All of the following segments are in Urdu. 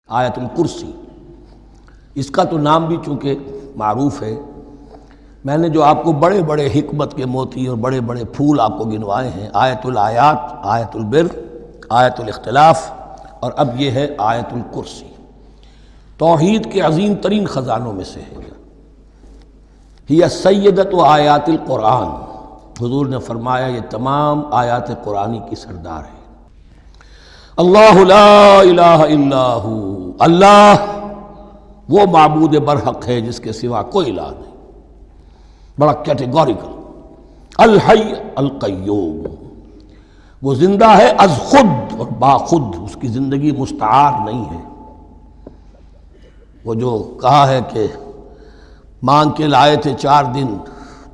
آیت الکرسی، اس کا تو نام بھی چونکہ معروف ہے، میں نے جو آپ کو بڑے بڑے حکمت کے موتی اور بڑے بڑے پھول آپ کو گنوائے ہیں، آیت الآیات، آیت البر، آیت الاختلاف، اور اب یہ ہے آیت الکرسی، توحید کے عظیم ترین خزانوں میں سے ہے۔ ہی سیدۃ آیات القرآن، حضور نے فرمایا یہ تمام آیات قرآنی کی سردار ہے۔ اللہ لا الہ الا ہو، اللہ وہ معبود برحق ہے جس کے سوا کوئی الہ نہیں، بڑا کیٹیگوریکل۔ الحی القیوم، وہ زندہ ہے از خود اور باخود، اس کی زندگی مستعار نہیں ہے۔ وہ جو کہا ہے کہ مانگ کے لائے تھے 4 دن،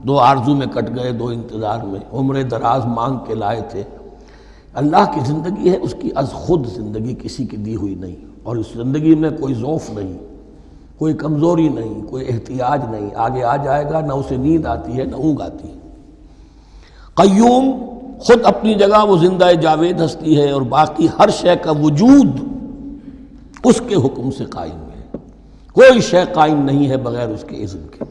2 آرزو میں کٹ گئے، 2 انتظار میں، عمر دراز مانگ کے لائے تھے، اللہ کی زندگی ہے اس کی از خود زندگی، کسی کی دی ہوئی نہیں، اور اس زندگی میں کوئی ضعف نہیں، کوئی کمزوری نہیں، کوئی احتیاج نہیں، آگے آ جائے گا، نہ اسے نیند آتی ہے نہ اونگ آتی ہے۔ قیوم، خود اپنی جگہ وہ زندہ جاوید ہستی ہے، اور باقی ہر شے کا وجود اس کے حکم سے قائم ہے، کوئی شے قائم نہیں ہے بغیر اس کے اذن کے۔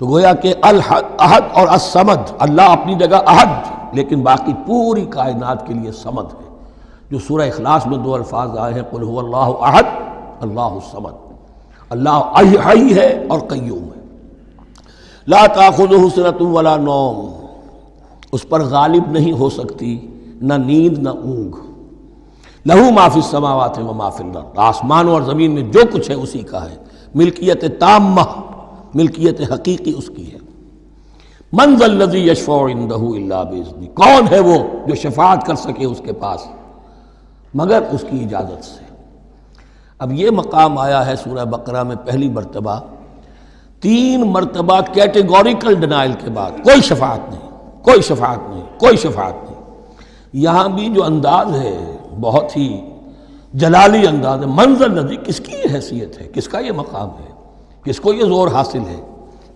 تو گویا کہ احد اور الصمد، اللہ اپنی جگہ احد لیکن باقی پوری کائنات کے لیے صمد ہے، جو سورہ اخلاص میں 2 الفاظ آئے ہیں، قل هو اللہ احد اللہ الصمد، اللہ حی ہے اور قیوم ہے۔ لا تاخذہ سنۃ ولا نوم، اس پر غالب نہیں ہو سکتی نہ نیند نہ اونگ۔ لہو ما فی السماوات و ما فی الارض، آسمانوں اور زمین میں جو کچھ ہے اسی کا ہے، ملکیت تامہ، ملکیت حقیقی اس کی ہے۔ من ذا الذی یشفع عندہ الا باذنہ، کون ہے وہ جو شفاعت کر سکے اس کے پاس مگر اس کی اجازت سے۔ اب یہ مقام آیا ہے سورہ بقرہ میں پہلی مرتبہ، 3 مرتبہ کیٹیگوریکل ڈینائل کے بعد، کوئی شفاعت نہیں، کوئی شفاعت نہیں، کوئی شفاعت نہیں۔ یہاں بھی جو انداز ہے بہت ہی جلالی انداز ہے، منظر الذی، کس کی یہ حیثیت ہے، کس کا یہ مقام ہے، کس کو یہ زور حاصل ہے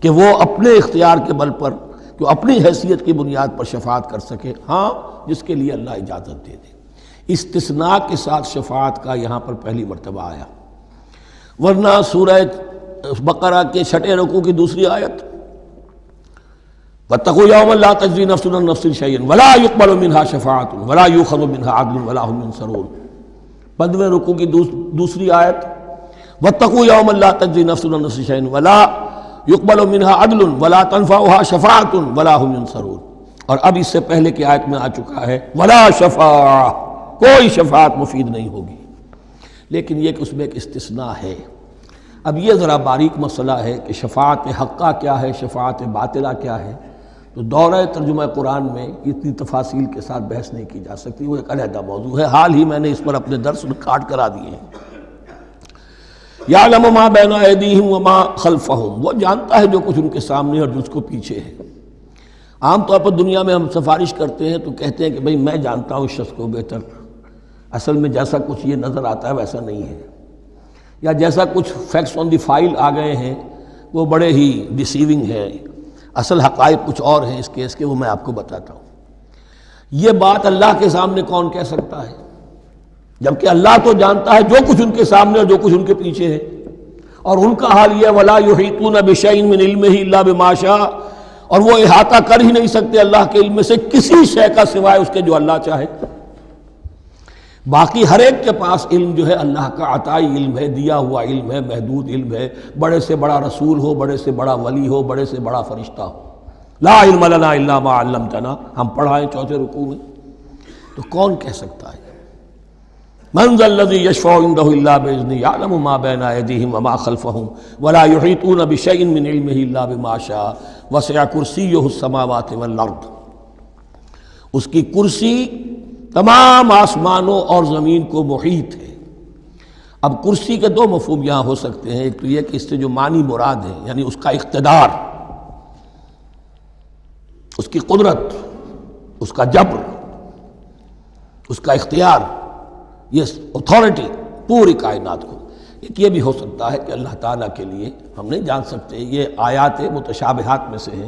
کہ وہ اپنے اختیار کے بل پر، کہ اپنی حیثیت کی بنیاد پر شفاعت کر سکے؟ ہاں، جس کے لیے اللہ اجازت دے دے۔ استثناء کے ساتھ شفاعت کا یہاں پر پہلی مرتبہ آیا، ورنہ سورہ بقرہ کے 6 رکوع کی دوسری آیت، وَاتَّقُوا يَوْمًا لَا تَجْزِي نَفْسٌ عَن نَفْسٍ شَيْئًا وَلَا يُقْبَلُ مِنْهَا شَفَاعَةٌ وَلَا يُؤْخَذُ مِنْهَا عَدْلٌ وَلَا هُمْ يُنصَرُونَ۔ 15ویں رکوع کی دوسری آیت، وَاتَّقُوا يَوْمًا لَا تَجْزِي نَفْسٌ عَن نَفْسٍ شَيْئًا وَلَا يُقْبَلُ مِنْهَا عَدْلٌ وَلَا تَنفَعُهَا شَفَاعَةٌ وَلَا هُمْ يُنصَرُونَ۔ اور اب اس سے پہلے کی آیت میں آ چکا ہے وَلَا شَفَاعَةٌ، کوئی شفاعت مفید نہیں ہوگی، لیکن یہ کہ اس میں ایک استثناء ہے۔ اب یہ ذرا باریک مسئلہ ہے کہ شفاعت حقہ کیا ہے، شفاعت باطلہ کیا ہے، تو دورہ ترجمہ قرآن میں اتنی تفاصیل کے ساتھ بحث نہیں کی جا سکتی، وہ ایک علیحدہ موضوع ہے، حال ہی میں نے اس پر اپنے درس ریکارڈ کرا دیے ہیں۔ یعلم ما بین ایدیہم وما خلفہم، وہ جانتا ہے جو کچھ ان کے سامنے اور جو اس کو پیچھے ہے۔ عام طور پر دنیا میں ہم سفارش کرتے ہیں تو کہتے ہیں کہ بھئی میں جانتا ہوں اس شخص کو بہتر، اصل میں جیسا کچھ یہ نظر آتا ہے ویسا نہیں ہے، یا جیسا کچھ فیکٹس آن دی فائل آ گئے ہیں وہ بڑے ہی ڈیسیونگ ہیں، اصل حقائق کچھ اور ہیں اس کیس کے، وہ میں آپ کو بتاتا ہوں۔ یہ بات اللہ کے سامنے کون کہہ سکتا ہے، جبکہ اللہ تو جانتا ہے جو کچھ ان کے سامنے اور جو کچھ ان کے پیچھے ہے، اور ان کا حال یہ وَلَا يُحِيطُونَ بِشَيْءٍ مِّنْ عِلْمِهِ إِلَّا بِمَا شَاءَ، اور وہ احاطہ کر ہی نہیں سکتے اللہ کے علم سے کسی شے کا سوائے اس کے جو اللہ چاہے۔ باقی ہر ایک کے پاس علم جو ہے اللہ کا عطائی علم ہے، دیا ہوا علم ہے، محدود علم ہے، بڑے سے بڑا رسول ہو، بڑے سے بڑا ولی ہو، بڑے سے بڑا فرشتہ ہو۔ لا علم لنا الا ما علمتنا، ہم پڑھائیں 4 رکوع میں، تو کون کہہ سکتا ہے؟ من ذا الذی یشفع عندہ الا باذنہ یعلم ما بین ایدیہم وما خلفہم ولا یحیطون بشیء من علمہ الا بما شاء وسع کرسیہ السماوات والارض، اس کی کرسی تمام آسمانوں اور زمین کو محیط ہے۔ اب کرسی کے 2 مفہوم یہاں ہو سکتے ہیں، ایک تو یہ کہ اس سے جو معنی مراد ہے یعنی اس کا اقتدار، اس کی قدرت، اس کا جبر، اس کا اختیار، یہ اتھارٹی پوری کائنات کو۔ ایک یہ بھی ہو سکتا ہے کہ اللہ تعالیٰ کے لیے ہم نہیں جان سکتے، یہ آیات متشابہات میں سے ہے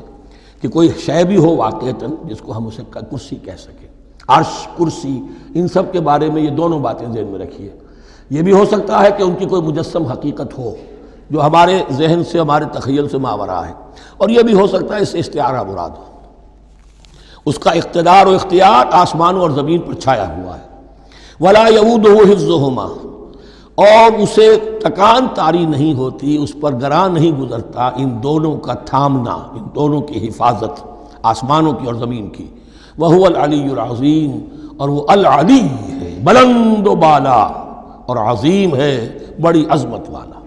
کہ کوئی شے بھی ہو واقعتاً جس کو ہم اسے کرسی کہہ سکیں، عرش، کرسی، ان سب کے بارے میں یہ دونوں باتیں ذہن میں رکھیے یہ بھی ہو سکتا ہے کہ ان کی کوئی مجسم حقیقت ہو جو ہمارے ذہن سے، ہمارے تخیل سے ماورا ہے، اور یہ بھی ہو سکتا ہے اس سے استعارہ مراد ہو، اس کا اقتدار و اختیار آسمانوں اور زمین پر چھایا ہوا ہے۔ ولا یعودہ حفظہما، اور اسے تکان طاری نہیں ہوتی، اس پر گراں نہیں گزرتا ان دونوں کا تھامنا، ان دونوں کی حفاظت، آسمانوں کی اور زمین کی۔ وہو العلی العظیم، اور وہ العلی ہے، بلند و بالا، اور عظیم ہے، بڑی عظمت والا۔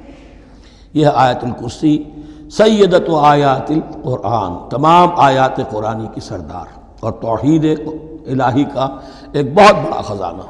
یہ آیت الکرسی سیدۃ آیات القرآن، تمام آیات قرآنی کی سردار، اور توحید الہی کا ایک بہت بڑا خزانہ۔